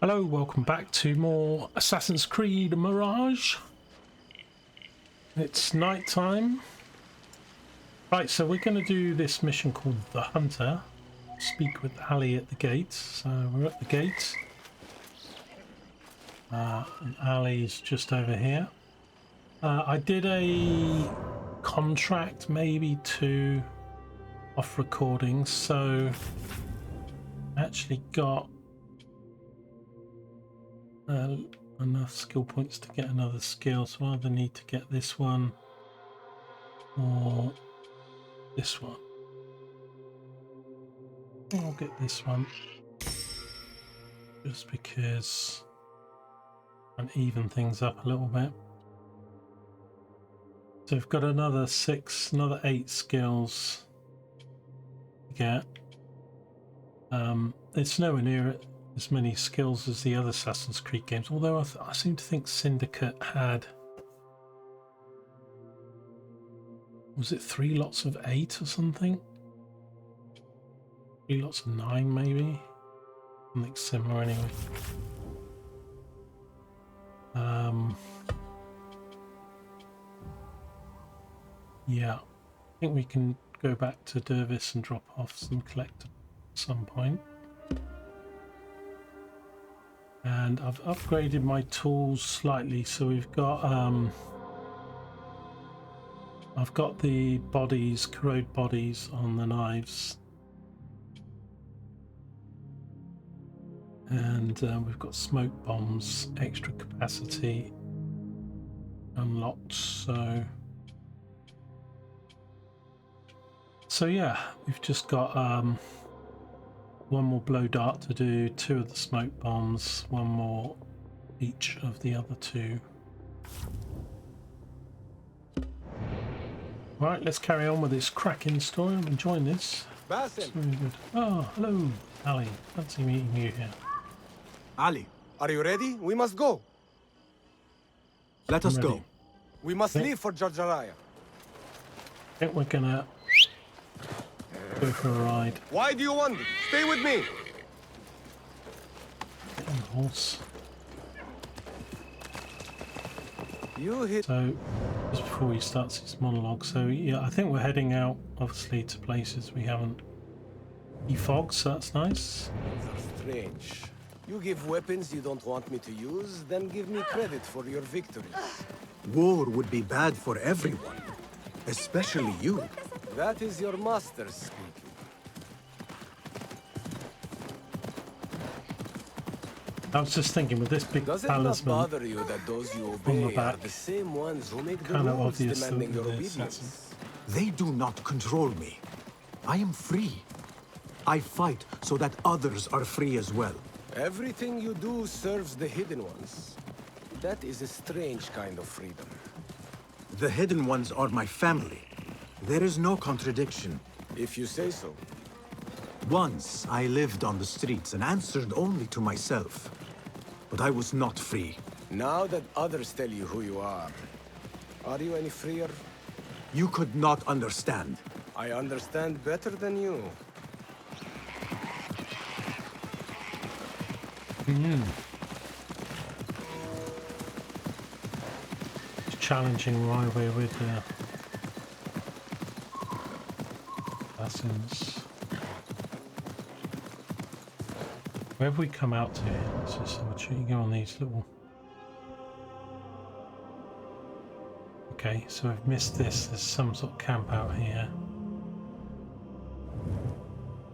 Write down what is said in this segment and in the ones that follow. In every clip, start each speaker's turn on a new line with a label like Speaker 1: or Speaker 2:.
Speaker 1: Hello, welcome back to more Assassin's Creed Mirage. It's night time. Right, so we're going to do this mission called The Hunter. Speak with Ali at the gates. So we're at the gates. And Ali's just over here. I did a contract, maybe two off recordings, so I actually got enough skill points to get another skill, so I either need to get this one or this one. I'll get this one just because and even things up a little bit. So we've got another 8 skills to get. It's nowhere near as many skills as the other Assassin's Creed games, although I seem to think Syndicate had, was it 3 lots of 8 or something? 3 lots of 9 maybe? Something similar anyway. Yeah, I think we can go back to Dervis and drop off some collect at some point. And I've upgraded my tools slightly, so we've got I've got the bodies, corrode bodies on the knives, and we've got smoke bombs, extra capacity unlocked. So yeah, we've just got one more blow dart to do, 2 of the smoke bombs, 1 more each of the other 2. Right, let's carry on with this cracking story. I'm enjoying this. It's really good. Oh, hello, Ali. Fancy meeting you here.
Speaker 2: Ali, are you ready? We must go. Let us go. We must leave for Jarjaraya.
Speaker 1: I think we're gonna go for a ride.
Speaker 2: Why do you want it? Stay with me.
Speaker 1: Get on the horse.
Speaker 2: You hit.
Speaker 1: So, just before he starts his monologue, so yeah, I think we're heading out, obviously, to places we haven't defogged, so that's nice.
Speaker 2: Strange. You give weapons you don't want me to use, then give me credit for your victories.
Speaker 3: War would be bad for everyone, especially you.
Speaker 2: That is your master speaking.
Speaker 1: I was just thinking, with this big
Speaker 2: Does it not
Speaker 1: talisman
Speaker 2: bother you that those you
Speaker 1: on the
Speaker 2: obey
Speaker 1: back,
Speaker 2: are the same ones who make the
Speaker 1: kind of
Speaker 2: rules
Speaker 1: obvious
Speaker 2: demanding
Speaker 1: that
Speaker 2: your
Speaker 1: they're
Speaker 2: obedience?
Speaker 1: assassins.
Speaker 3: They do not control me. I am free. I fight so that others are free as well.
Speaker 2: Everything you do serves the hidden ones. That is a strange kind of freedom.
Speaker 3: The hidden ones are my family. There is no contradiction.
Speaker 2: If you say so.
Speaker 3: Once I lived on the streets and answered only to myself. But I was not free.
Speaker 2: Now that others tell you who you are you any freer?
Speaker 3: You could not understand.
Speaker 2: I understand better than you.
Speaker 1: It's challenging rivalry with assassins. Where have we come out to here? Let's just have a check. You go on these little. Okay, so we've missed this. There's some sort of camp out here.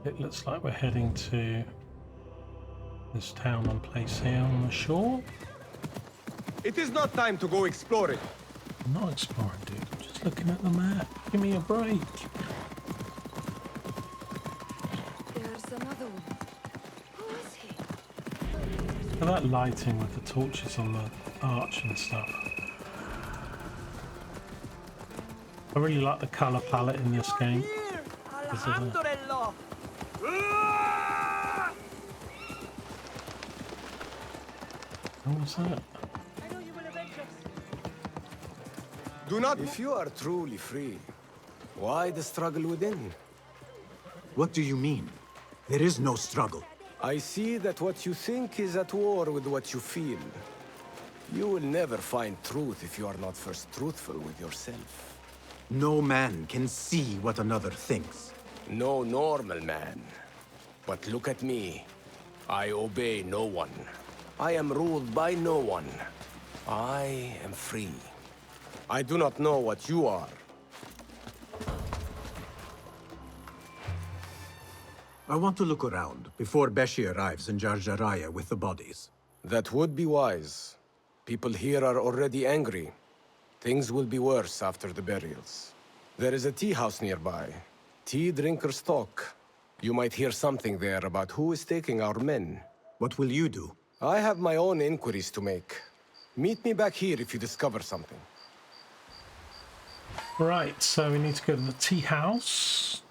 Speaker 1: It looks like we're heading to this town and place here on the shore.
Speaker 2: It is not time to go exploring.
Speaker 1: I'm not exploring, dude. I'm just looking at the map. Give me a break.
Speaker 4: There's another one. Who is he?
Speaker 1: Look at that lighting with the torches on the arch and stuff. I really like the colour palette in this game. What was that?
Speaker 2: Do not. If you are truly free, why the struggle within?
Speaker 3: What do you mean? There is no struggle.
Speaker 2: I see that what you think is at war with what you feel. You will never find truth if you are not first truthful with yourself.
Speaker 3: No man can see what another thinks.
Speaker 2: No normal man. But look at me. I obey no one. I am ruled by no one. I am free. I do not know what you are.
Speaker 3: I want to look around before Beshi arrives in Jarjaraya with the bodies.
Speaker 2: That would be wise. People here are already angry. Things will be worse after the burials. There is a tea house nearby. Tea drinkers talk. You might hear something there about who is taking our men.
Speaker 3: What will you do?
Speaker 2: I have my own inquiries to make. Meet me back here if you discover something.
Speaker 1: Right, so we need to go to the tea house.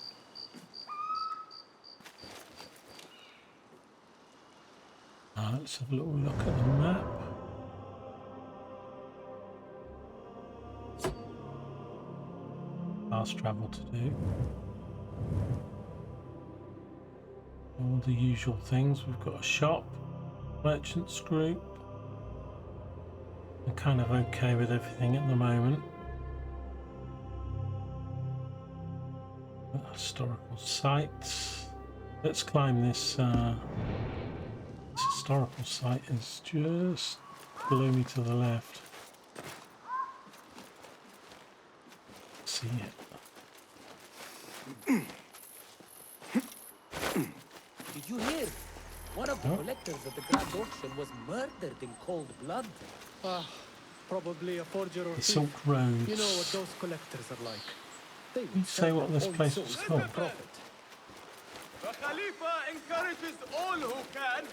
Speaker 1: Let's have a little look at the map. Fast travel to do. All the usual things. We've got a shop, merchants group. I'm kind of okay with everything at the moment. Historical sites. Let's climb this. This historical site is just below me to the left. See it.
Speaker 5: Did you hear? One of the collectors at the Grand Auction was murdered in cold blood.
Speaker 6: Probably a forger or
Speaker 1: The
Speaker 6: thief.
Speaker 1: Silk Roads.
Speaker 6: You know what those collectors are like. They
Speaker 1: Can you say what this place was called?
Speaker 6: Profit.
Speaker 7: The Khalifa encourages all who can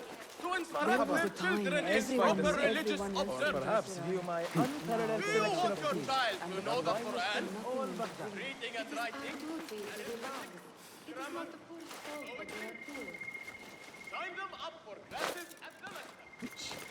Speaker 7: to instruct
Speaker 4: There was
Speaker 7: their
Speaker 4: a time
Speaker 7: children in
Speaker 4: everyone
Speaker 7: proper
Speaker 4: was
Speaker 7: religious
Speaker 4: everyone else.
Speaker 7: observance.
Speaker 6: Perhaps view my unparalleled
Speaker 7: Do you
Speaker 6: selection
Speaker 7: want
Speaker 6: of
Speaker 7: your
Speaker 6: keys.
Speaker 7: child to know the Quran,
Speaker 4: Nothing
Speaker 7: reading and writing, grammar? Sign them up for classes at the lecture.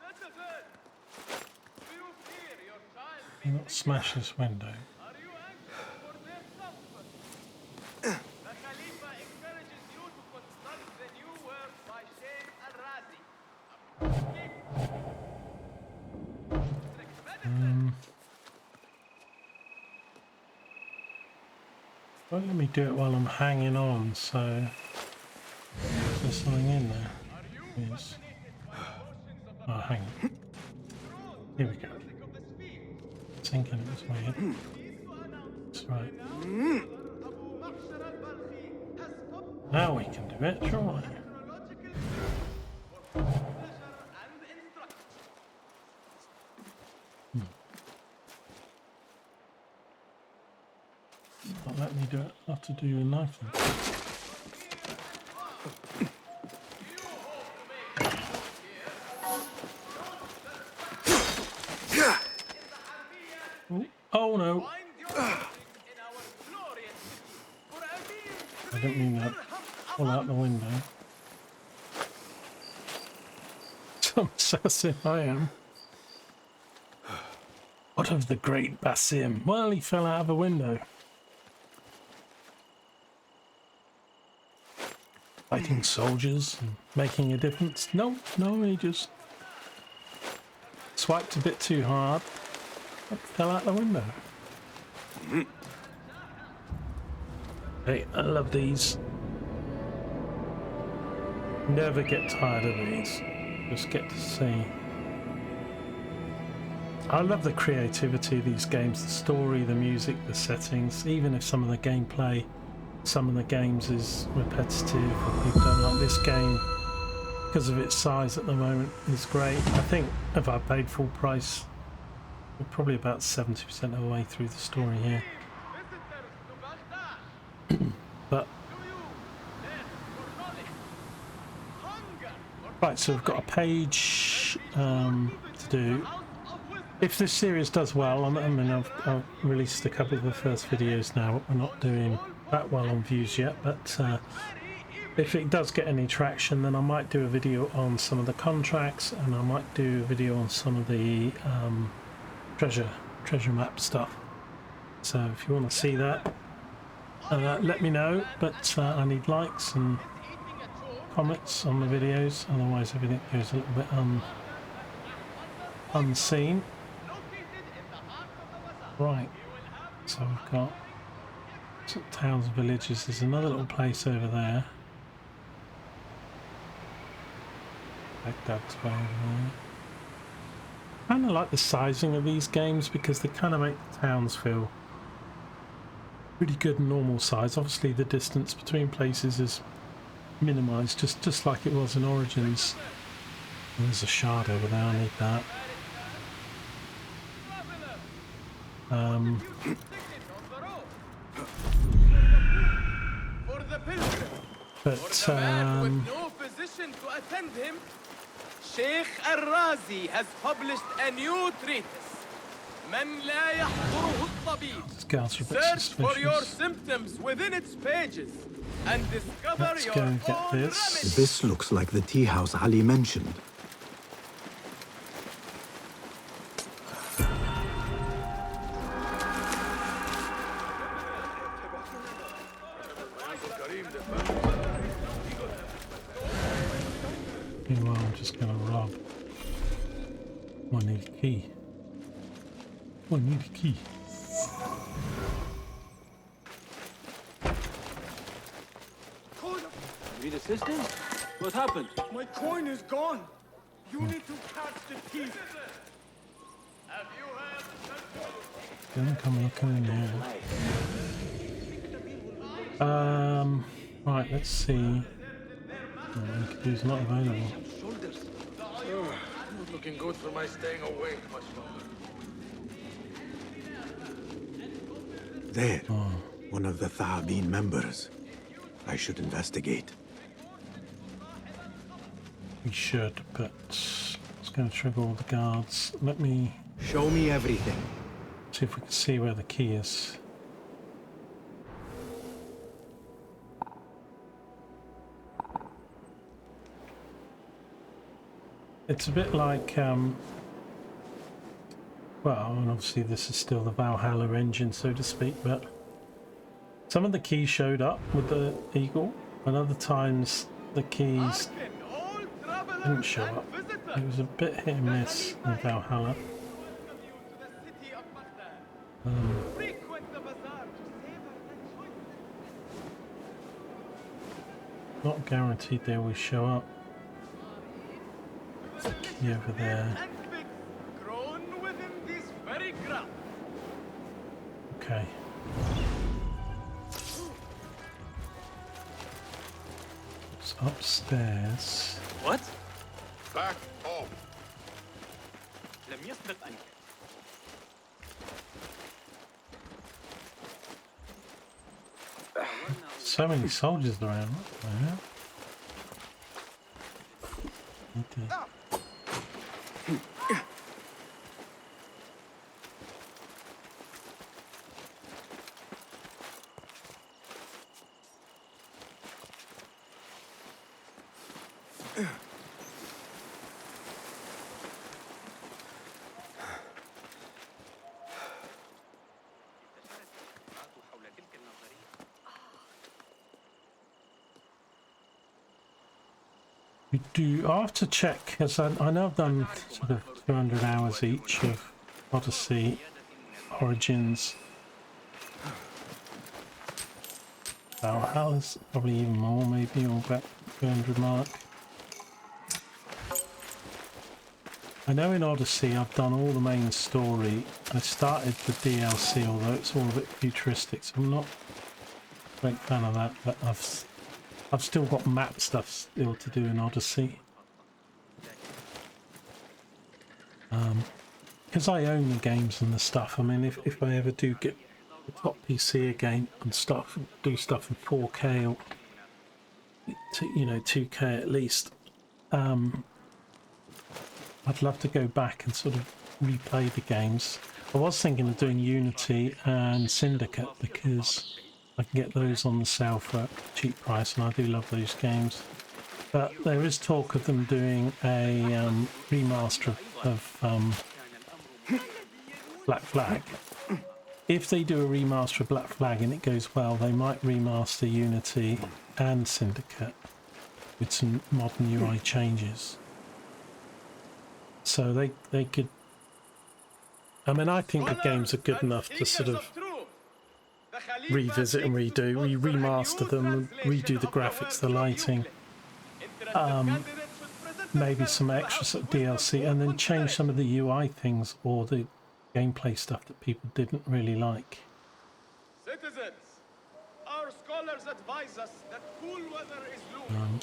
Speaker 7: Citizen, do you fear your child
Speaker 1: Do not smash this window.
Speaker 7: Are you anxious for their comfort? The Khalifa encourages you to consult the new work by Sheikh Al-Razi.
Speaker 1: Well, let me do it while I'm hanging on, so there's something in there. Yes. Oh, hang on. Here we go. Thinking it was weird. That's right. Now we can do it, surely. Not let me do it. I'll have to do a knife then. Oh no! I didn't mean that. Pull out the window. Some assassin I am. What of the great Basim? Well, he fell out of a window. Fighting soldiers and making a difference. No, he just swiped a bit too hard. It fell out the window. Hey, I love these. Never get tired of these. Just get to see. I love the creativity of these games, the story, the music, the settings, even if some of the gameplay, some of the games is repetitive or people don't like this game because of its size at the moment is great. I think if I paid full price, we're probably about 70% of the way through the story here. But right, so we've got a page to do. If this series does well, I've released a couple of the first videos now, but we're not doing that well on views yet. But if it does get any traction, then I might do a video on some of the contracts, and I might do a video on some of the treasure map stuff. So if you want to see that, let me know. But I need likes and comments on the videos, otherwise everything goes a little bit unseen. Right, so we've got sort of towns and villages. There's another little place over there. Baghdad's way over there. I kind of like the sizing of these games because they kind of make the towns feel pretty good and normal size. Obviously the distance between places is minimised, just like it was in Origins. And there's a shard over there, I need that. But
Speaker 7: with no physician to attend him, Sheikh Al-Razi has published a new treatise. من لا يحضره الطبيب. Search for your symptoms within its pages and discover
Speaker 1: Let's
Speaker 7: your
Speaker 1: go
Speaker 7: own
Speaker 1: and get this.
Speaker 7: remedy.
Speaker 3: This looks like the tea house Ali mentioned.
Speaker 1: Meanwhile, I'm just going to rob. I need a key. I need a key.
Speaker 8: Need assistance? What happened?
Speaker 6: My coin is gone. You need to catch the thief.
Speaker 1: Don't come looking in here. Right, let's see. He's not available.
Speaker 7: Not looking good for my staying awake much longer.
Speaker 3: There, one of the Thaabin members. I should investigate.
Speaker 1: We should, but it's going to trigger all the guards. Let me
Speaker 3: Show me everything.
Speaker 1: see if we can see where the key is. It's a bit like, well, and obviously this is still the Valhalla engine, so to speak, but some of the keys showed up with the eagle, and other times the keys didn't show up. It was a bit hit and miss in Valhalla. Not guaranteed they will show up. Key over there. Okay. It's upstairs.
Speaker 8: What?
Speaker 7: Back off.
Speaker 8: لم يسبق أن
Speaker 1: So many soldiers around. Yeah. Okay. We do. I have to check because I know I've done sort of 200 hours each of Odyssey, Origins. Valhalla's probably even more, maybe, or about 200 mark. I know in Odyssey I've done all the main story. I started the DLC, although it's all a bit futuristic, so I'm not a great fan of that. But I've still got map stuff still to do in Odyssey. Because I own the games and the stuff. I mean, if I ever do get the top PC again and stuff, do stuff in 4K or you know 2K at least, I'd love to go back and sort of replay the games. I was thinking of doing Unity and Syndicate because I can get those on the sale for a cheap price, and I do love those games. But there is talk of them doing a remaster of Black Flag. If they do a remaster of Black Flag and it goes well, they might remaster Unity and Syndicate with some modern UI changes. So they could... I mean, I think the games are good enough to sort of revisit and redo. We remaster them, redo the graphics, the lighting, maybe some extra sort of DLC, and then change some of the UI things or the gameplay stuff that people didn't really like.
Speaker 7: Citizens, our scholars advise us that cool weather is looming.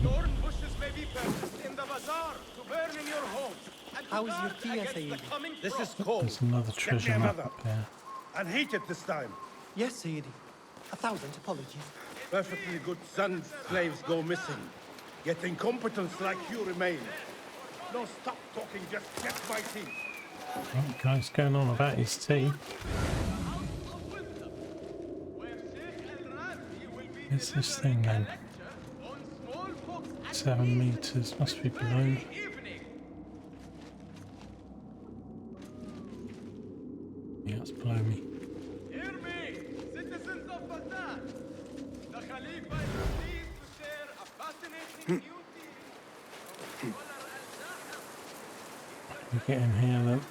Speaker 7: Thorn bushes may be purchased in the bazaar to burn in your homes. And
Speaker 5: How is your
Speaker 7: guard
Speaker 5: tea,
Speaker 7: against the
Speaker 5: Sayyidi?
Speaker 7: coming
Speaker 6: This is
Speaker 7: frost.
Speaker 6: cold.
Speaker 1: There's another treasure map
Speaker 6: another.
Speaker 1: up there.
Speaker 6: And heat it this time.
Speaker 5: Yes, Sayyidi. 1,000 apologies.
Speaker 6: Perfectly good sons, slaves go missing. Yet incompetents like you remain. No, stop talking, just get my tea.
Speaker 1: What guy's going on about his tea? Where's this thing then? 7 meters, must be below. Yeah, it's below me.
Speaker 7: Hear me, citizens of Baghdad. The Khalifa is pleased to share a fascinating new theory.
Speaker 1: We get in here then.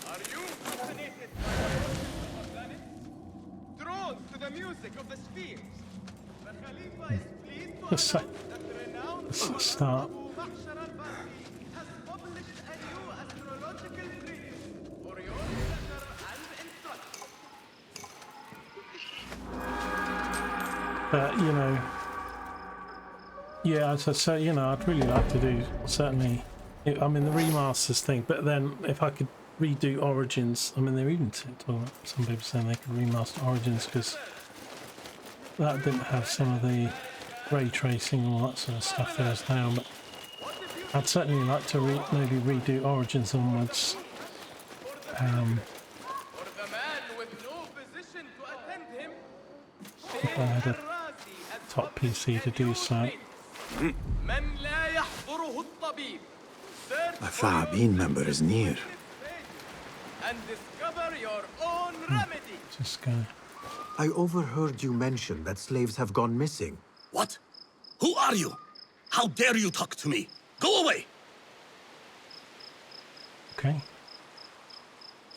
Speaker 7: Are you fascinated by the planet? Drawn to the music of the spheres. The Khalifa is pleased to
Speaker 1: Let's
Speaker 7: announce that renowned
Speaker 1: let's start.
Speaker 7: Abu Mahshar al-Basi has published a new astrological treatise for your pleasure and instruction.
Speaker 1: But you know, yeah, as I say, you know, I'd really like to do certainly. I mean, the remasters thing, but then if I could redo Origins, I mean, they're even talking about some people saying they could remaster Origins because that didn't have some of the ray tracing and all that sort of stuff there as now. But I'd certainly like to maybe redo Origins onwards.
Speaker 7: For the man with no physician to attend him,
Speaker 1: I had a
Speaker 7: Razi has
Speaker 1: top PC to do so.
Speaker 7: من لا يحضره الطبيب. Search
Speaker 3: A
Speaker 7: for your
Speaker 3: Fa'abin member is near.
Speaker 7: and discover your own remedy.
Speaker 1: Just go.
Speaker 3: I overheard you mention that slaves have gone missing.
Speaker 9: What? Who are you? How dare you talk to me? Go away!
Speaker 1: Okay.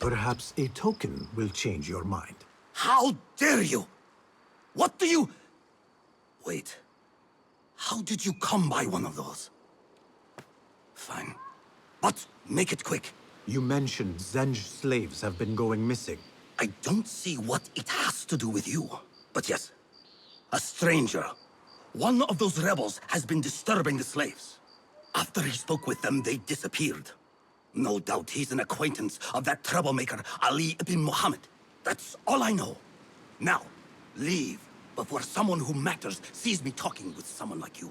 Speaker 3: Perhaps a token will change your mind.
Speaker 9: How dare you? What do you... Wait. How did you come by one of those? Fine. But make it quick.
Speaker 3: You mentioned Zenj slaves have been going missing.
Speaker 9: I don't see what it has to do with you. But yes, a stranger. One of those rebels has been disturbing the slaves. After he spoke with them, they disappeared. No doubt he's an acquaintance of that troublemaker, Ali ibn Muhammad. That's all I know. Now, leave before someone who matters sees me talking with someone like you.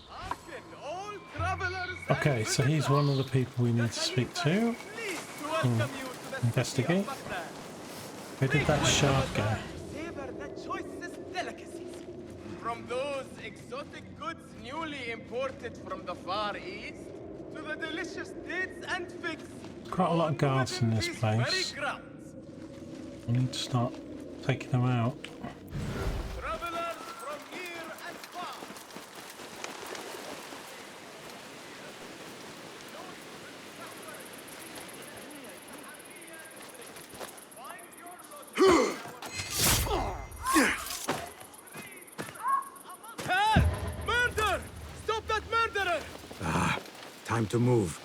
Speaker 7: Hearken, all travelers and
Speaker 1: Okay, so he's one of the people we need to speak to.
Speaker 7: pleased to welcome you to the
Speaker 1: Investigate.
Speaker 7: city of Baghdad.
Speaker 1: Where did that shard go?
Speaker 7: Savor the choicest delicacies. From those exotic goods newly imported from the Far East, to the delicious dates and figs.
Speaker 1: Quite a lot of
Speaker 7: grown
Speaker 1: guards in
Speaker 7: within
Speaker 1: this
Speaker 7: these
Speaker 1: place.
Speaker 7: very grounds.
Speaker 1: I need to start taking them out.
Speaker 7: Travelers from near and far. Help! Murder! Stop that murderer!
Speaker 3: Time to move.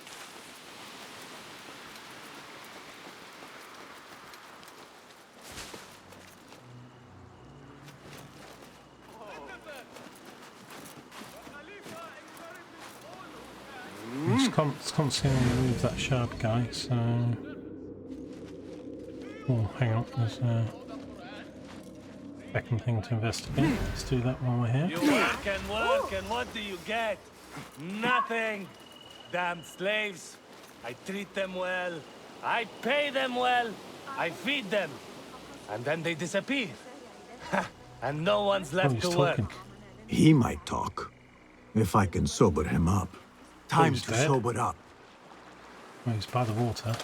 Speaker 1: It's constantly on the move, that shard guy, so... Oh, hang on, there's Second thing to investigate. Let's do that while we're here.
Speaker 10: You work, and what do you get? Nothing. Damn slaves. I treat them well. I pay them well. I feed them. And then they disappear. And no one's left
Speaker 1: he's
Speaker 10: to
Speaker 1: talking.
Speaker 10: work.
Speaker 3: He might talk, if I can sober him up. Time
Speaker 1: he's
Speaker 3: to
Speaker 1: dead.
Speaker 3: sober up.
Speaker 1: Well, he's by the water.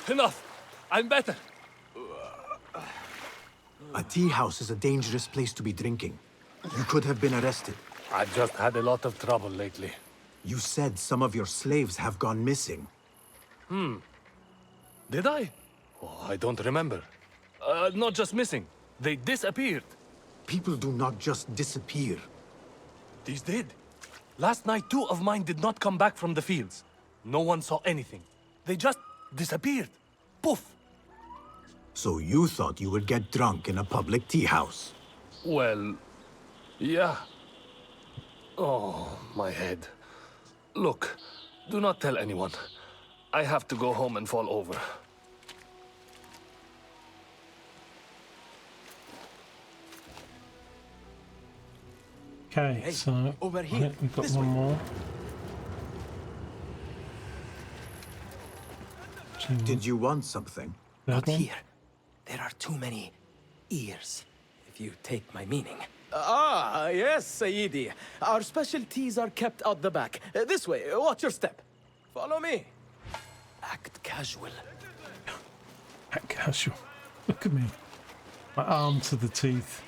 Speaker 10: Enough. I'm better.
Speaker 3: A tea house is a dangerous place to be drinking. You could have been arrested.
Speaker 10: I've just had a lot of trouble lately.
Speaker 3: You said some of your slaves have gone missing.
Speaker 10: Did I? Oh, I don't remember. Not just missing. They disappeared.
Speaker 3: People do not just disappear.
Speaker 10: These did. Last night, 2 of mine did not come back from the fields. No one saw anything. They just disappeared. Poof.
Speaker 3: So you thought you would get drunk in a public tea house.
Speaker 10: Well, yeah. Oh, my head. Look, do not tell anyone. I have to go home and fall over.
Speaker 1: Okay, so
Speaker 5: over
Speaker 1: I
Speaker 5: here,
Speaker 1: think we've got
Speaker 5: this
Speaker 1: one
Speaker 5: way.
Speaker 1: more.
Speaker 3: Did you want something?
Speaker 5: Not
Speaker 1: Third one?
Speaker 5: here. There are too many ears, if you take my meaning. Yes, Sayyidi. Our specialties are kept out the back. This way, watch your step. Follow me. Act casual.
Speaker 1: Act casual. Look at me. My arm to the teeth.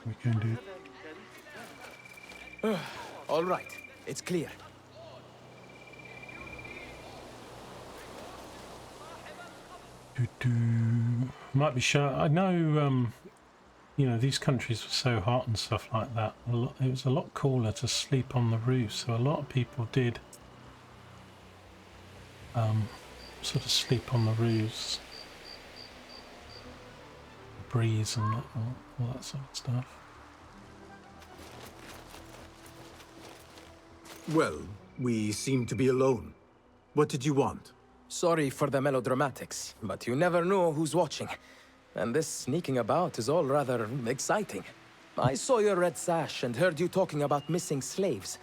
Speaker 1: We can do.
Speaker 5: All right, it's clear.
Speaker 1: Might be sure. I know. You know, these countries were so hot and stuff like that. It was a lot cooler to sleep on the roof, so a lot of people did sort of sleep on the roofs. Breeze and all that sort of stuff.
Speaker 3: Well, we seem to be alone. What did you want?
Speaker 5: Sorry for the melodramatics, but you never know who's watching. And this sneaking about is all rather exciting. I saw your red sash and heard you talking about missing slaves.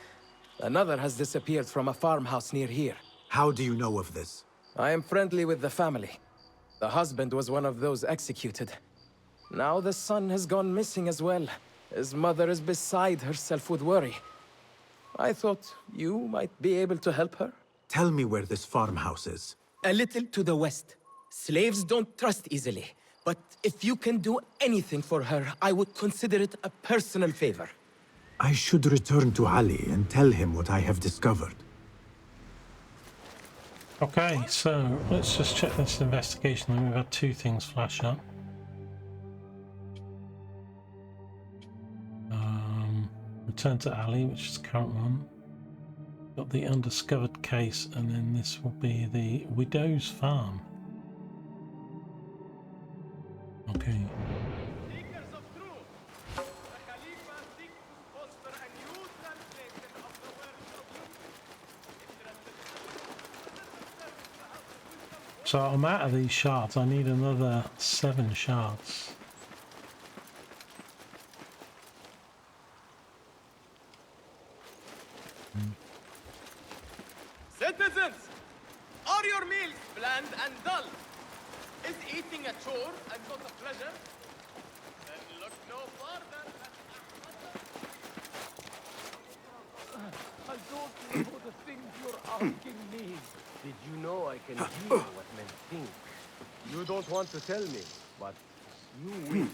Speaker 5: Another has disappeared from a farmhouse near here.
Speaker 3: How do you know of this?
Speaker 5: I am friendly with the family. The husband was one of those executed. Now the son has gone missing as well. His mother is beside herself with worry. I thought you might be able to help her.
Speaker 3: Tell me where this farmhouse is.
Speaker 5: A little to the west. Slaves don't trust easily. But if you can do anything for her, I would consider it a personal favor.
Speaker 3: I should return to Ali and tell him what I have discovered.
Speaker 1: Okay, so let's just check this investigation. We've had 2 things flash up. Return to Ali, which is the current one. Got the undiscovered case, and then this will be the widow's farm. Okay.
Speaker 7: Seekers of truth, the Khalifa seeks to foster a new translation of the words of youth.
Speaker 1: So I'm out of these shards. I need another 7 shards.
Speaker 7: Citizens, are your meals bland and dull? Is eating a chore and not a pleasure? Then look no farther than
Speaker 5: I don't know the things you're asking me. Did you know I can hear what men think? You don't want to tell me, but you will.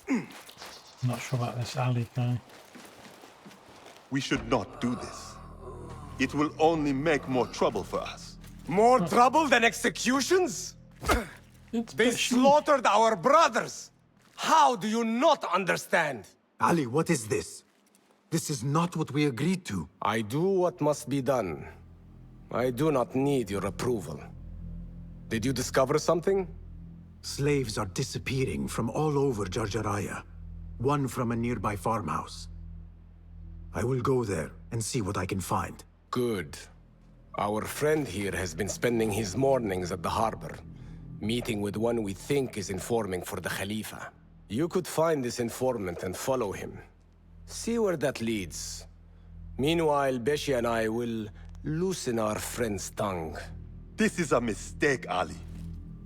Speaker 1: I'm not sure about this Ali guy.
Speaker 11: We should not do this. It will only make more trouble for us.
Speaker 2: More trouble than executions?
Speaker 1: It's
Speaker 2: They slaughtered our brothers! How do you not understand?
Speaker 3: Ali, what is this? This is not what we agreed to.
Speaker 2: I do what must be done. I do not need your approval. Did you discover something?
Speaker 3: Slaves are disappearing from all over Jarjaraya. One from a nearby farmhouse. I will go there and see what I can find.
Speaker 2: Good. Our friend here has been spending his mornings at the harbor, meeting with one we think is informing for the Khalifa. You could find this informant and follow him. See where that leads. Meanwhile, Beshi and I will loosen our friend's tongue.
Speaker 11: This is a mistake, Ali.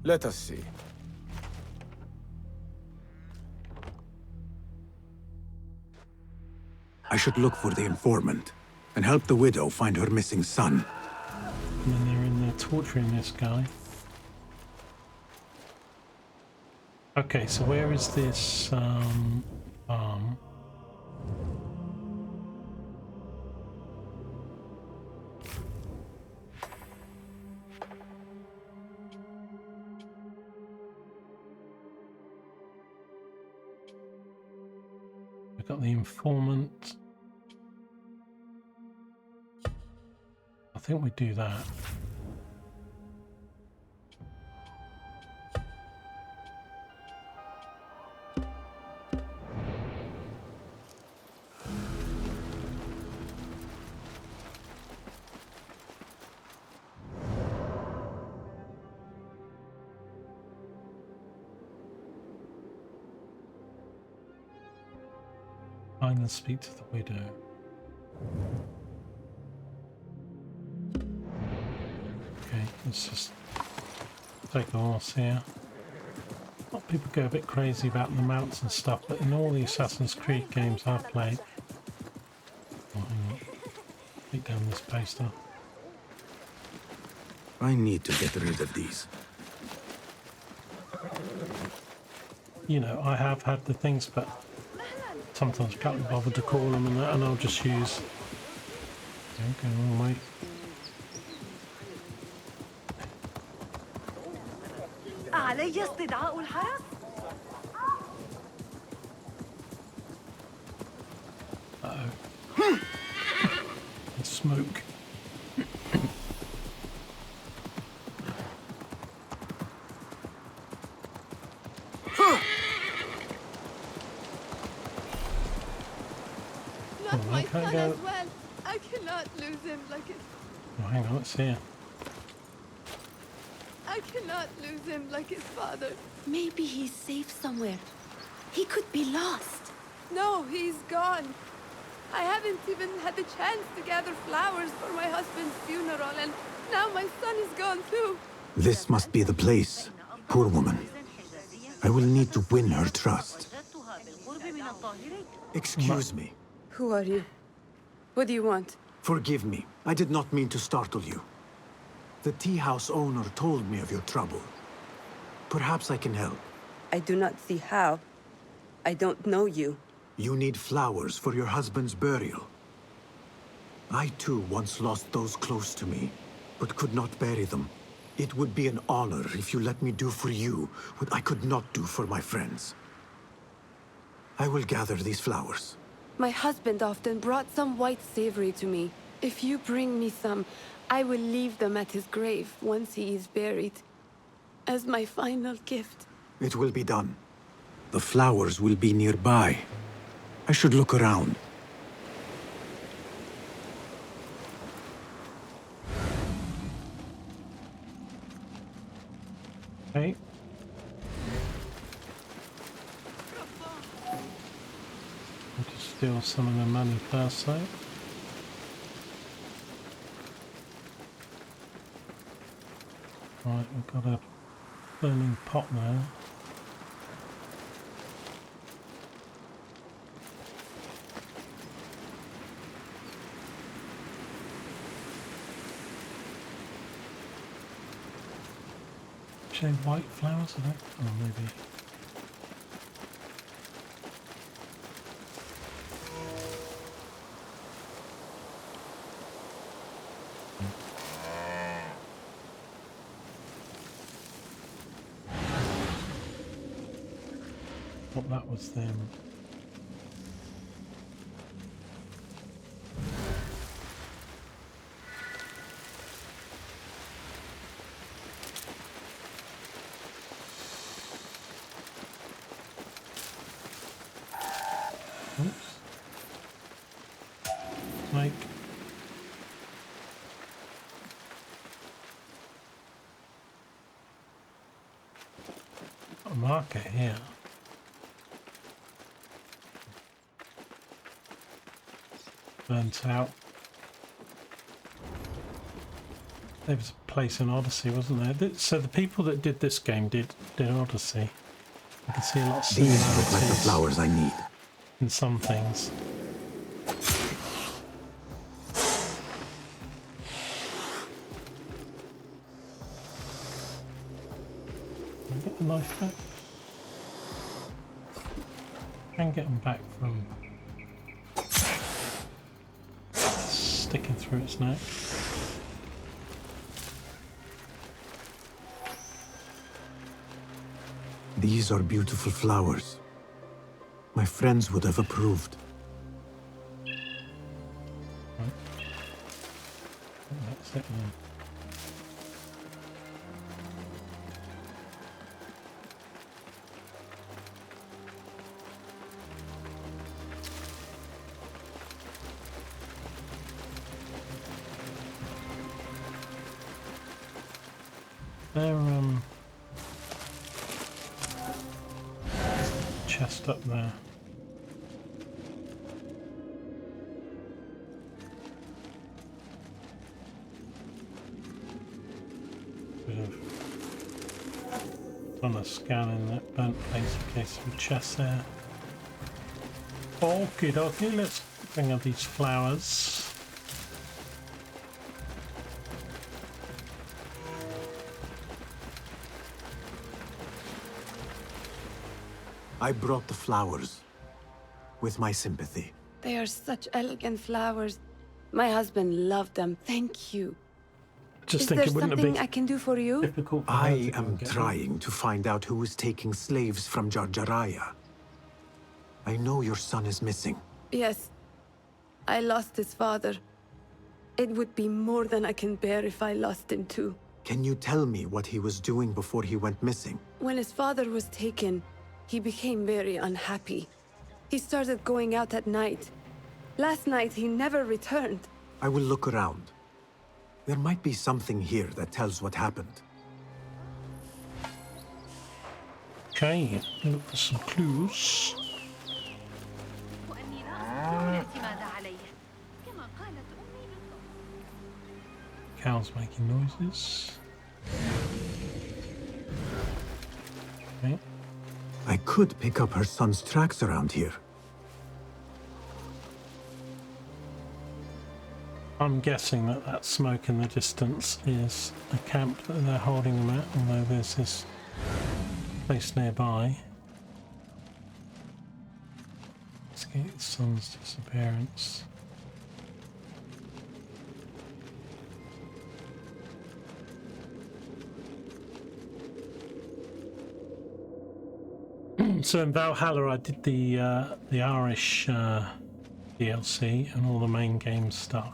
Speaker 2: Let us see.
Speaker 3: I should look for the informant and help the widow find her missing son.
Speaker 1: And then they're in there torturing this guy. Okay, so where is this farm? We've got the informant. I think we do that. Find and speak to the widow. Okay, let's just take a horse here. A lot of people go a bit crazy about the mounts and stuff, but in all the Assassin's Creed games I've played... Oh, hang on. Take down this poster.
Speaker 3: I need to get rid of these.
Speaker 1: You know, I have had the things, but sometimes can't be bothered to call them and that, and I'll just use... Okay, wrong way.
Speaker 4: علي استدعاء الحرس؟
Speaker 1: Uh-oh. Smoke.
Speaker 4: Not my son as well. I cannot lose him like it.
Speaker 1: Oh, hang on, let's see her.
Speaker 4: I cannot lose him like his father.
Speaker 12: Maybe he's safe somewhere. He could be lost.
Speaker 4: No, he's gone. I haven't even had the chance to gather flowers for my husband's funeral, and now my son is gone too.
Speaker 3: This must be the place. Poor woman. I will need to win her trust. Excuse me.
Speaker 4: Who are you? What do you want?
Speaker 3: Forgive me. I did not mean to startle you. The tea house owner told me of your trouble. Perhaps I can help.
Speaker 4: I do not see how. I don't know you.
Speaker 3: You need flowers for your husband's burial. I too once lost those close to me, but could not bury them. It would be an honor if you let me do for you what I could not do for my friends. I will gather these flowers.
Speaker 4: My husband often brought some white savory to me. If you bring me some, I will leave them at his grave once he is buried. As my final gift.
Speaker 3: It will be done. The flowers will be nearby. I should look around.
Speaker 1: Okay. I'll just steal some of the money first, though. Right, we've got a burning pot there. Actually, white flowers, I think. Oh, maybe. Thought that was them. Oops. Like a marker here. Burnt out. There was a place in Odyssey, wasn't there? So the people that did this game did Odyssey. I can see a lot of similarities.
Speaker 3: These look like the flowers I need.
Speaker 1: In some things. Can I get the knife back? Try and get them back from sticking through its neck.
Speaker 3: These are beautiful flowers. My friends would have approved.
Speaker 1: Right. Oh, that's it then. They're chest up there. Bit of done a scan in that burnt place in case some chests there. Okie dokie, let's bring up these flowers.
Speaker 3: I brought the flowers with my sympathy.
Speaker 4: They are such elegant flowers. My husband loved them. Thank you.
Speaker 1: Just
Speaker 4: Is
Speaker 1: think
Speaker 4: there
Speaker 1: it wouldn't have
Speaker 4: something
Speaker 1: been
Speaker 4: I can do for you?
Speaker 1: difficult.
Speaker 3: I am trying to find out who is taking slaves from Jarjaraya. I know your son is missing.
Speaker 4: Yes. I lost his father. It would be more than I can bear if I lost him too.
Speaker 3: Can you tell me what he was doing before he went missing?
Speaker 4: When his father was taken, he became very unhappy. He started going out at night. Last night, he never returned.
Speaker 3: I will look around. There might be something here that tells what happened.
Speaker 1: Okay, look for some clues. Cows making noises. Okay.
Speaker 3: I could pick up her son's tracks around here.
Speaker 1: I'm guessing that that smoke in the distance is a camp that they're holding them at, although there's this place nearby. Investigate the son's disappearance. So in Valhalla, I did the Irish DLC and all the main game stuff.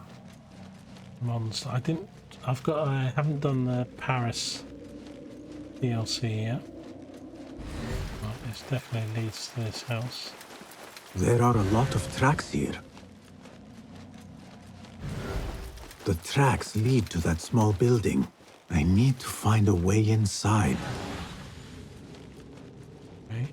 Speaker 1: I didn't. I haven't done the Paris DLC yet. Right, this definitely leads to this house.
Speaker 3: There are a lot of tracks here. The tracks lead to that small building. I need to find a way inside.
Speaker 1: Okay.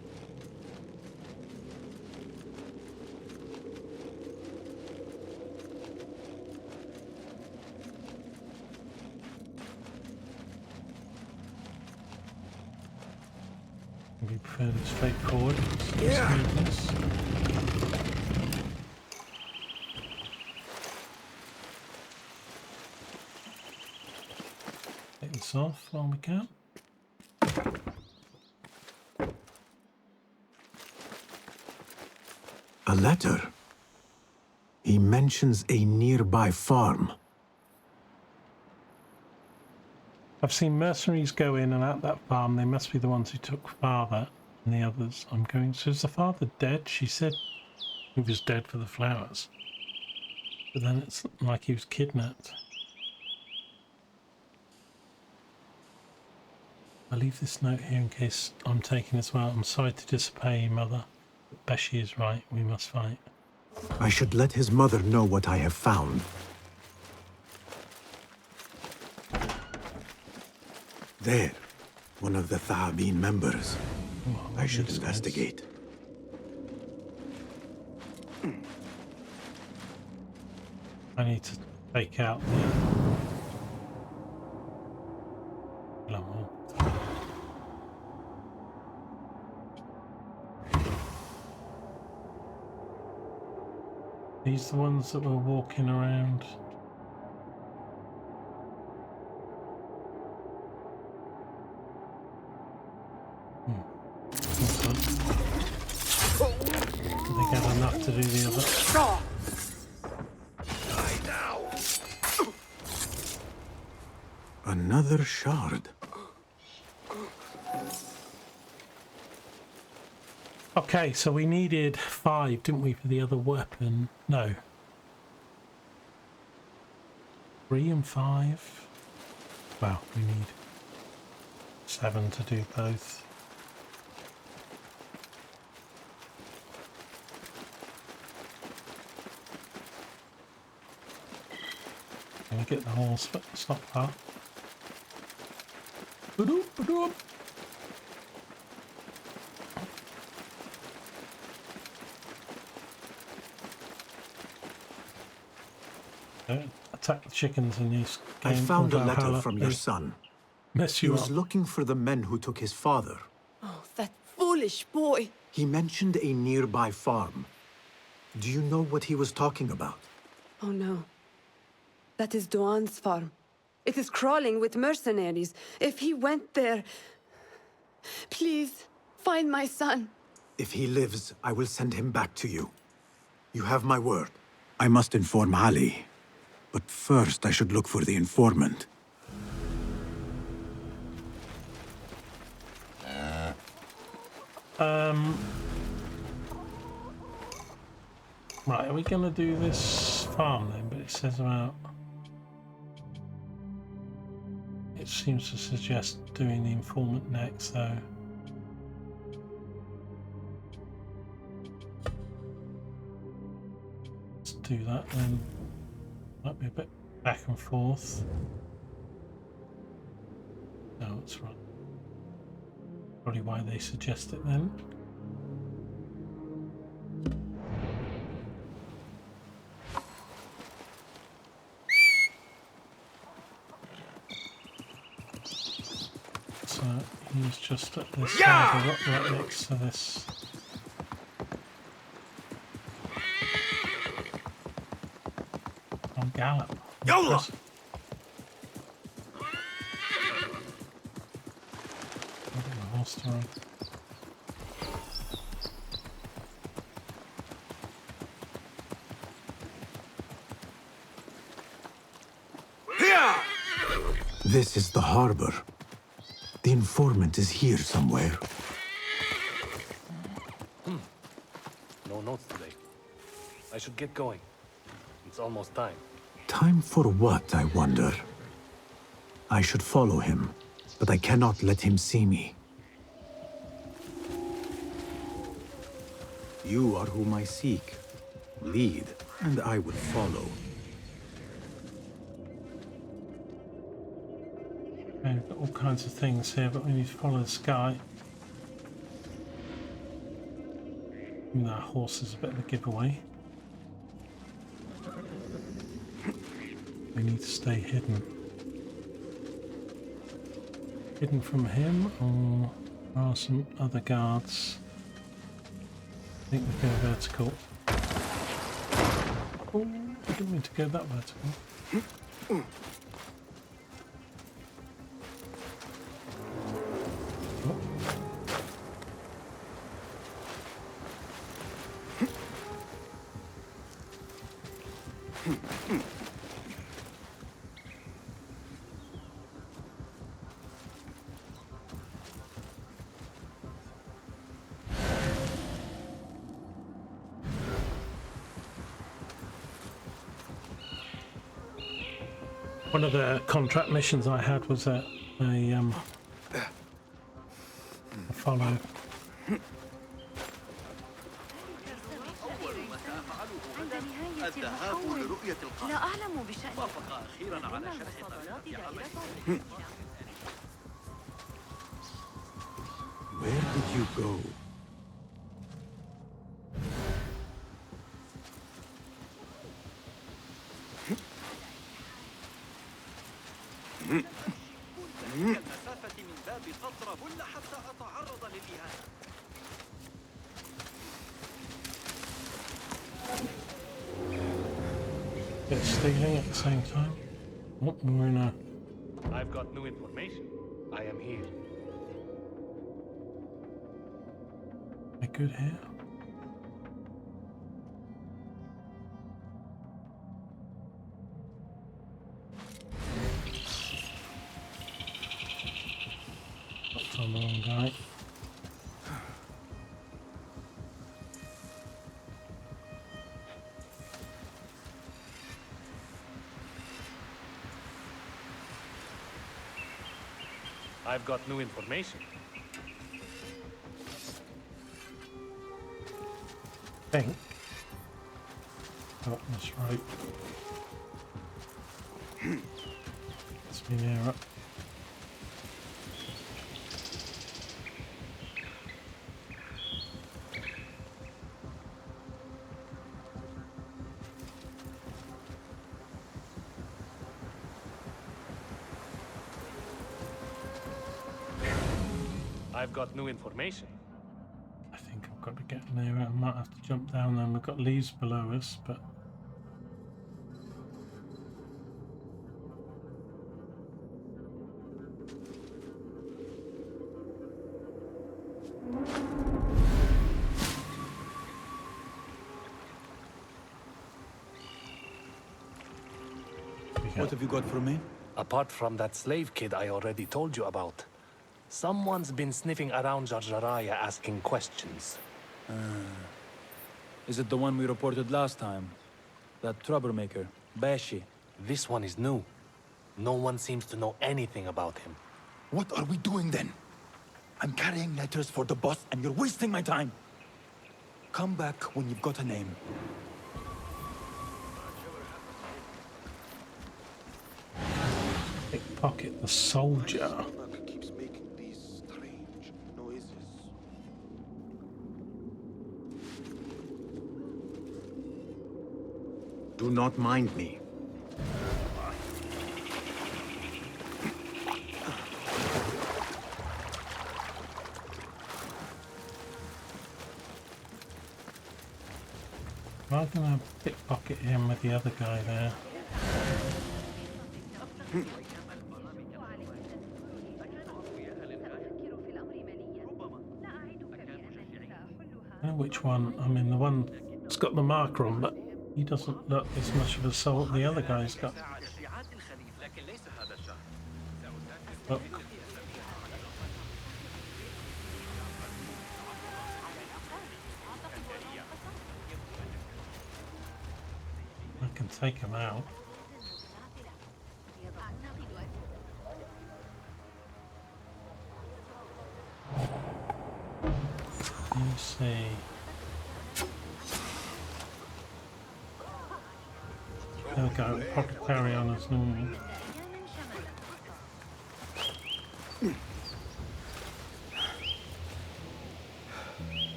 Speaker 1: Be fairly straightforward. Yeah. Take this off while we can.
Speaker 3: A letter. He mentions a nearby farm.
Speaker 1: I've seen mercenaries go in and out that farm. They must be the ones who took father and the others. I'm going. So is the father dead? She said he was dead for the flowers. But then it's like he was kidnapped. I'll leave this note here in case I'm taken as well. I'm sorry to disobey you, Mother. Beshi is right. We must fight.
Speaker 3: I should let his mother know what I have found. There, one of the Thaabin members. I should investigate.
Speaker 1: I need to take out the... These the ones that were walking around. They got enough to do the other.
Speaker 3: Another shard.
Speaker 1: Okay, so we needed 5, didn't we, for the other weapon? No. 3 and 5. Well, we need 7 to do both. Can we get the horse, but it's not far. Don't attack the chickens in these games.
Speaker 3: I found a letter from your son.
Speaker 1: Mess
Speaker 3: He
Speaker 1: you
Speaker 3: was
Speaker 1: up.
Speaker 3: looking for the men who took his father.
Speaker 4: Oh, that foolish boy.
Speaker 3: He mentioned a nearby farm. Do you know what he was talking about?
Speaker 4: Oh no. That is Doan's farm. It is crawling with mercenaries. If he went there... Please, find my son.
Speaker 3: If he lives, I will send him back to you. You have my word. I must inform Ali. But first, I should look for the informant.
Speaker 1: Right, are we going to do this farm then? But it says about... It seems to suggest doing the informant next, though. Let's do that then. Might be a bit back and forth. No, it's right. Probably why they suggest it then. So he's just at this side, right next to this. On gallop.
Speaker 9: YOLO!
Speaker 3: This is the harbor. The informant is here somewhere.
Speaker 10: No notes today. I should get going. It's almost time.
Speaker 3: Time for what, I wonder? I should follow him, but I cannot let him see me. You are whom I seek. Lead, and I will follow.
Speaker 1: Okay, we've got all kinds of things here, but we need to follow the sky. And that horse is a bit of a giveaway. We need to stay hidden. Hidden from him, or there are some other guards. I think we go vertical. Oh, I didn't mean to go that vertical. One of the contract missions I had was a follow
Speaker 12: المحول لا أعلم بشأن وافق أخيرا على شرح طريقة
Speaker 3: Where did you go?
Speaker 9: المسافة من باب قطرة بل حتى أتعرض للإهانة.
Speaker 1: Bit stealing at the same time. Oh, we're in a...
Speaker 10: I've got new information. I am here.
Speaker 1: A good here. That's on the wrong guy.
Speaker 10: I've got new information.
Speaker 1: Think. Oh, that's right. Let's be nearer.
Speaker 10: I've got new information.
Speaker 1: I think I've got to get nearer. I might have to jump down then. We've got leaves below us, but...
Speaker 13: What have you got for me?
Speaker 10: Apart from that slave kid I already told you about, someone's been sniffing around Jarjaraya asking questions.
Speaker 13: Is it the one we reported last time? That troublemaker, Bashi?
Speaker 10: This one is new. No one seems to know anything about him.
Speaker 13: What are we doing then? I'm carrying letters for the boss and you're wasting my time. Come back when you've got a name.
Speaker 1: Pickpocket the soldier.
Speaker 11: Keeps making these strange noises.
Speaker 3: Do not mind me.
Speaker 1: Am I going to pickpocket him with the other guy there? I know which one. I mean, the one that's got the marker on, but he doesn't look as much of a soul the other guy's got. Look. I can take him out. Let's see. There we go. Pocket carry on as normal.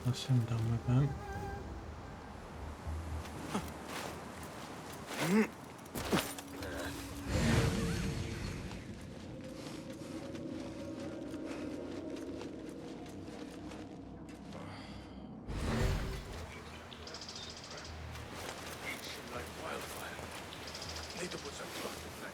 Speaker 1: That's him done with that.
Speaker 11: Need to put some trust in that.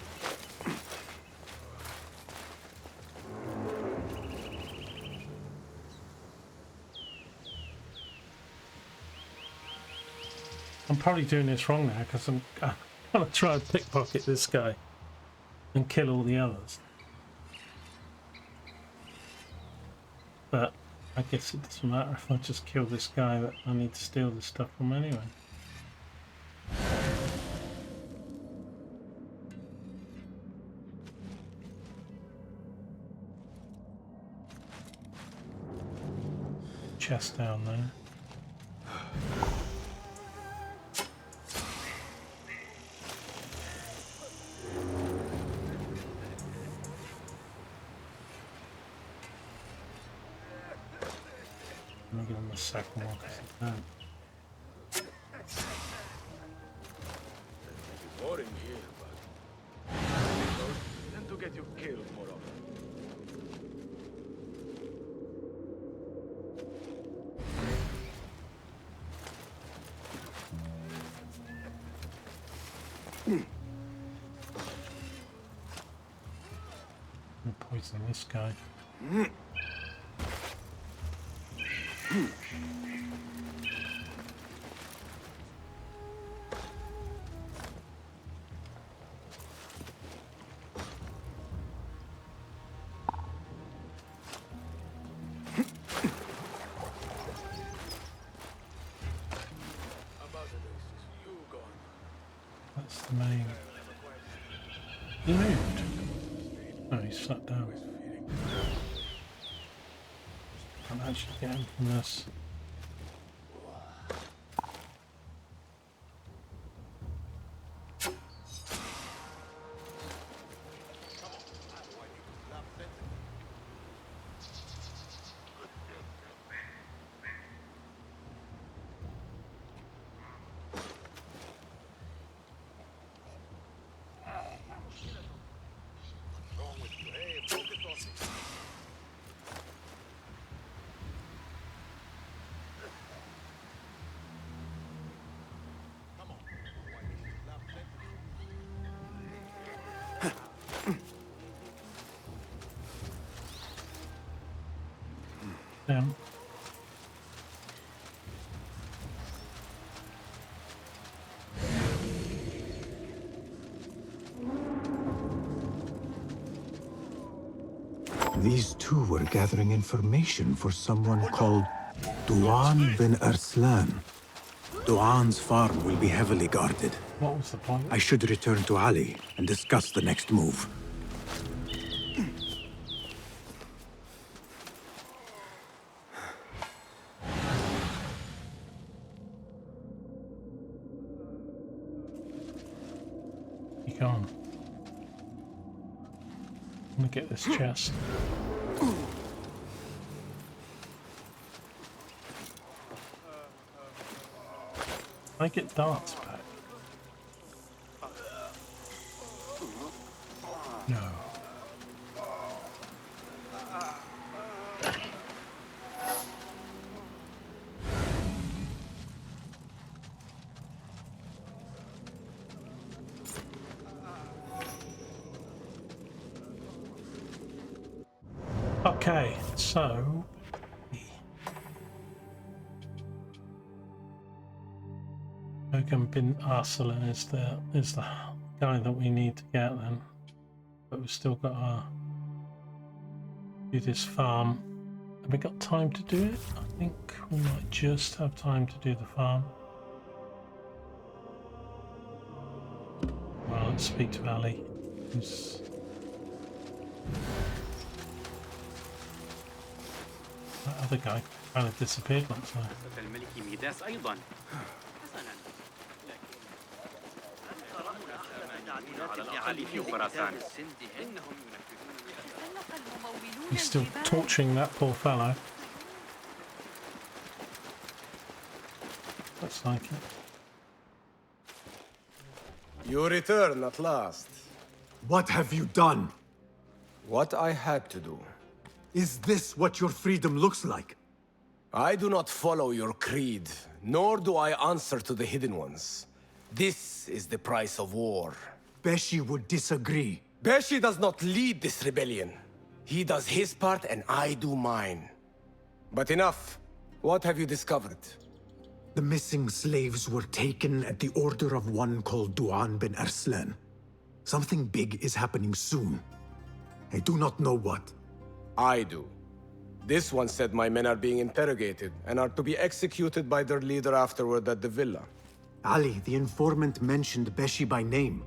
Speaker 1: I'm probably doing this wrong now because I'm going to try and pickpocket this guy. and kill all the others. But I guess it doesn't matter if I just kill this guy that I need to steal this stuff from anyway. Chest down there. I'll give him a second one because I can't.
Speaker 6: Boring here, but tend to get you killed more often.
Speaker 1: I'm gonna poison this guy. That's the main. He moved. Oh, he's sat down. Can't actually get him from this. Damn.
Speaker 3: These two were gathering information for someone called Duan bin Arslan. Duan's farm will be heavily guarded.
Speaker 1: What was the point?
Speaker 3: I should return to Ali and discuss the next move.
Speaker 1: You gone? I'm gonna get this chest. I get darts back. No. Okay, so Hogan bin Arslan is the guy that we need to get then, but we've still got to do this farm. Have we got time to do it? I think we might just have time to do the farm. Well, let's speak to Ali. Who's... That other guy kind of disappeared once now. He's still torturing that poor fellow. Looks like it.
Speaker 2: You return at last.
Speaker 3: What have you done?
Speaker 2: What I had to do.
Speaker 3: Is this what your freedom looks like?
Speaker 2: I do not follow your creed, nor do I answer to the Hidden Ones. This is the price of war.
Speaker 3: Beshi would disagree.
Speaker 2: Beshi does not lead this rebellion. He does his part and I do mine. But enough. What have you discovered?
Speaker 3: The missing slaves were taken at the order of one called Duan bin Arslan. Something big is happening soon. I do not know what.
Speaker 2: I do. This one said my men are being interrogated and are to be executed by their leader afterward at the villa.
Speaker 3: Ali, the informant mentioned Beshi by name.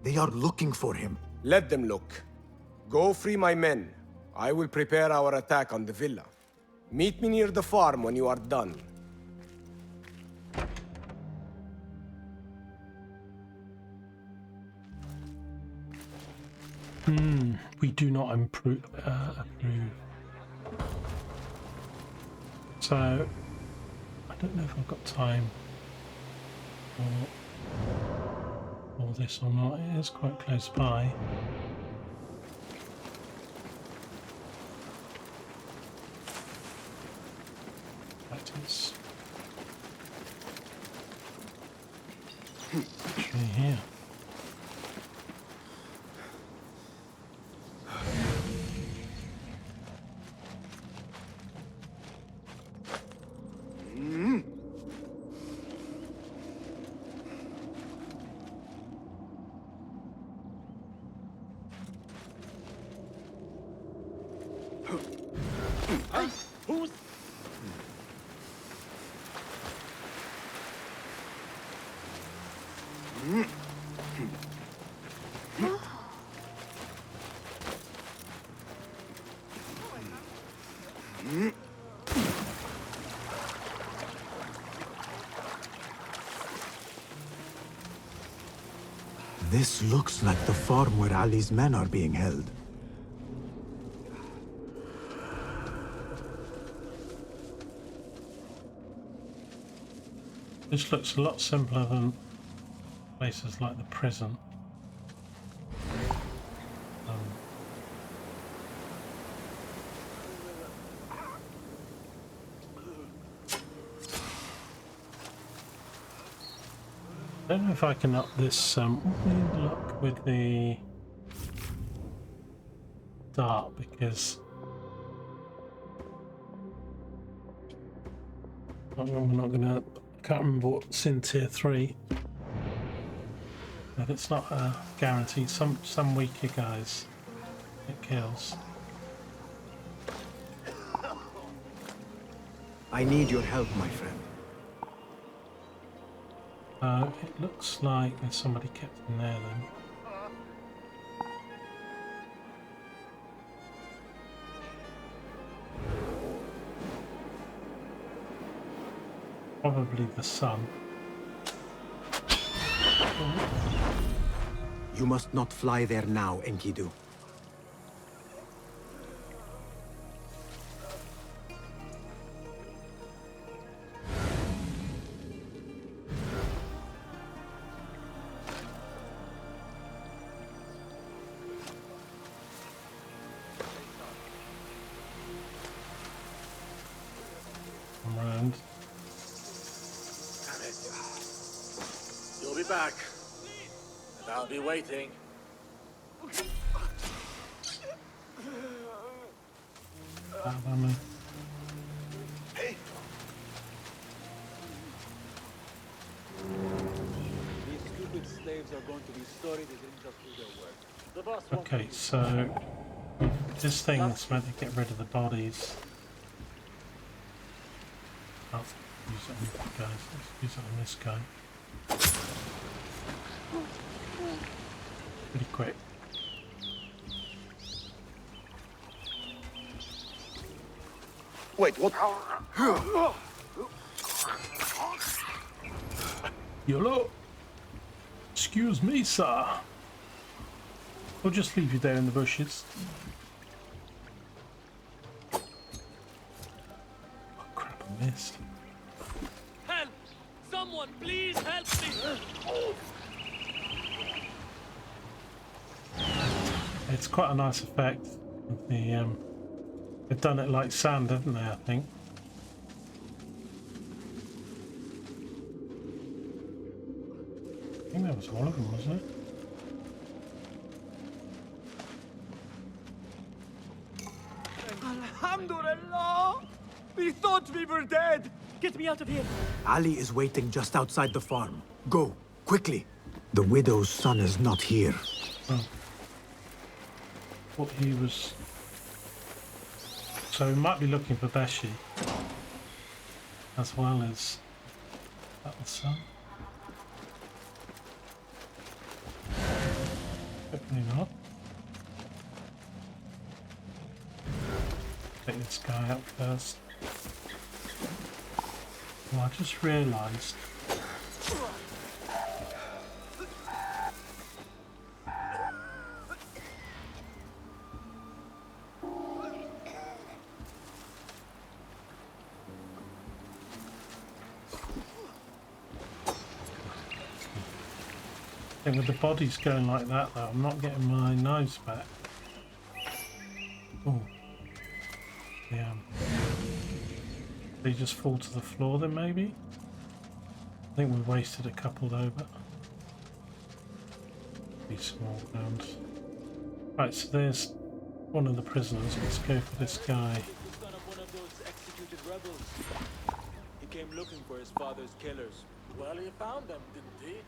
Speaker 3: They are looking for him.
Speaker 2: Let them look. Go free my men. I will prepare our attack on the villa. Meet me near the farm when you are done.
Speaker 1: We do not approve. So, I don't know if I've got time for all this or not. It is quite close by. That is actually here.
Speaker 3: This looks like the farm where Ali's men are being held.
Speaker 1: This looks a lot simpler than places like the prison. I don't know if I can up this. Look with the dart because we're not gonna. I can't remember what's in tier 3, but it's not a guarantee. Some weaker guys it kills.
Speaker 3: I need your help, my friend.
Speaker 1: It looks like there's somebody kept in there then. Probably the sun.
Speaker 3: You must not fly there now, Enkidu.
Speaker 1: Around.
Speaker 10: You'll be back. And I'll be waiting.
Speaker 8: These stupid slaves are going to be sorry they didn't just do their work. The boss won't
Speaker 1: Okay, so this thing is where they get rid of the bodies. I'll use it on you guys. Let's use it on this guy. Pretty quick.
Speaker 6: Wait, what?
Speaker 1: YOLO! Excuse me, sir. We'll just leave you there in the bushes. Oh crap, I missed.
Speaker 10: Help! Someone, please help me!
Speaker 1: It's quite a nice effect of the they've done it like sand, haven't they, I think. I think that was all of them, wasn't it?
Speaker 10: Alhamdulillah! We thought we were dead! Get me out of here!
Speaker 3: Ali is waiting just outside the farm. Go, quickly. The widow's son is not here.
Speaker 1: Oh. What he was... So we might be looking for Beshi. As well as... that was son. Hopefully not. Take this guy up first. Well, I just realised. I think with the bodies going like that though, I'm not getting my knives back. Oh. Yeah. They just fall to the floor then maybe? I think we wasted a couple though, but these small rounds. Right, so there's one of the prisoners. Let's go for this guy.
Speaker 8: The son of one of those executed rebels. He came looking for his father's killers. Well, he found them, didn't he?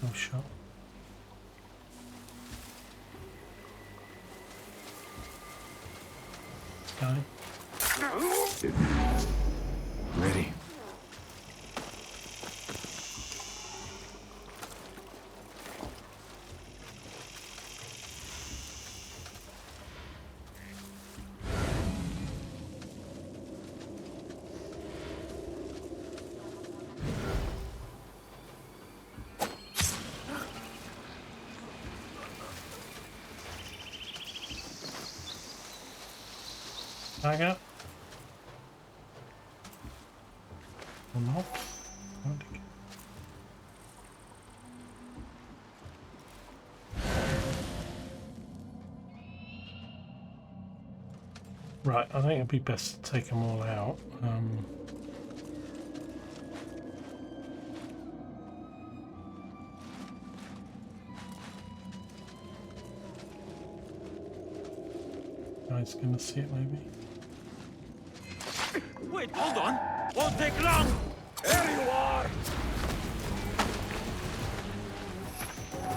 Speaker 1: No shot. Guy.
Speaker 3: Ready.
Speaker 1: Back up. Or not. Right, I think it'd be best to take them all out. Guy's gonna see it maybe.
Speaker 13: Wait, hold on! Won't take long! There you are!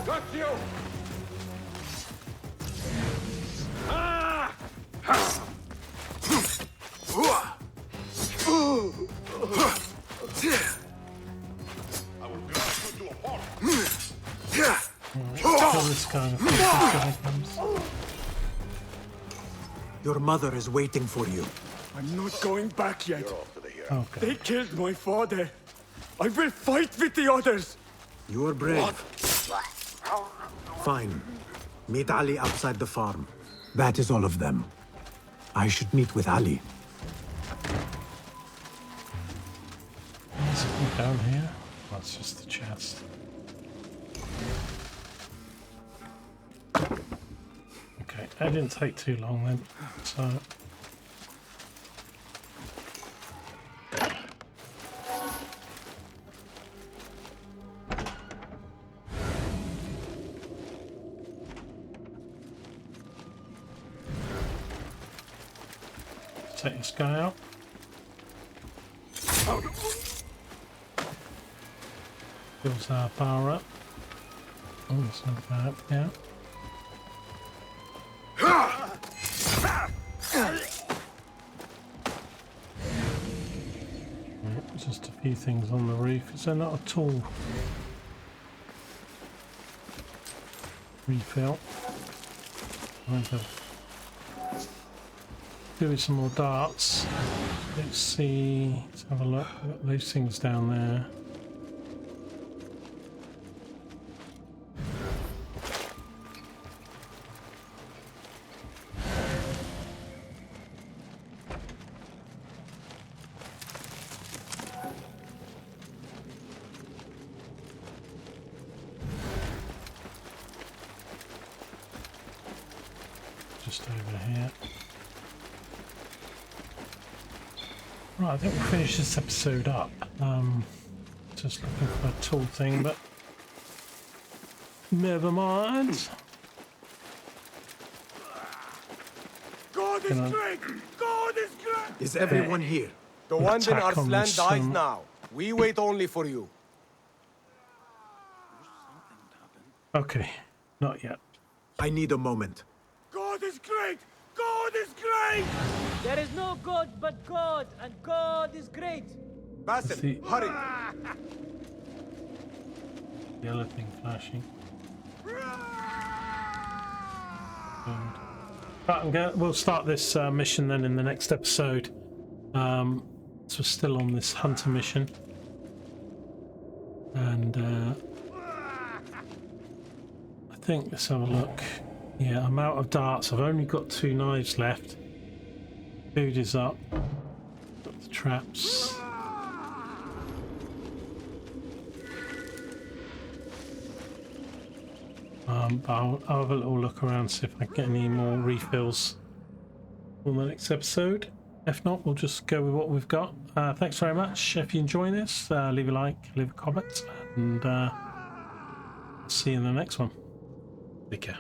Speaker 13: Got you! Ah!
Speaker 1: Kill this guy before this guy comes.
Speaker 3: Your mother is waiting for you.
Speaker 13: I'm not going back yet.
Speaker 1: Okay.
Speaker 13: They killed my father. I will fight with the others.
Speaker 3: You are brave. Fine. Meet Ali outside the farm. That is all of them. I should meet with Ali.
Speaker 1: There's something down here. That's just the chest. Okay, that didn't take too long then. So take this guy out. Fills our power up. Oh, there's no power up, yeah. Right, just a few things on the roof. Is there not a tool? Refill. I'm going to do some more darts. Let's see. Let's have a look. We've got those things down there. Just over here. Right, I think we'll finish this episode up. Just looking for a tool thing, but Never mind.
Speaker 6: God is great! God is great!
Speaker 3: Is everyone here?
Speaker 2: The one in
Speaker 1: Attack on
Speaker 2: Arslan
Speaker 1: this,
Speaker 2: dies now. We wait only for you.
Speaker 1: Okay, not yet.
Speaker 3: I need a moment.
Speaker 6: God is great! God is great!
Speaker 14: There is no God but God, and God is great.
Speaker 2: Basim, hurry!
Speaker 1: Yellow thing flashing. Right, we'll start this mission then in the next episode. So we're still on this hunter mission. And I think, let's have a look. Yeah, I'm out of darts. I've only got 2 knives left. Food is up. Got the traps. But I'll have a little look around, see if I can get any more refills on the next episode. If not, we'll just go with what we've got. Thanks very much. If you enjoy this, leave a like, leave a comment, and see you in the next one. Take care.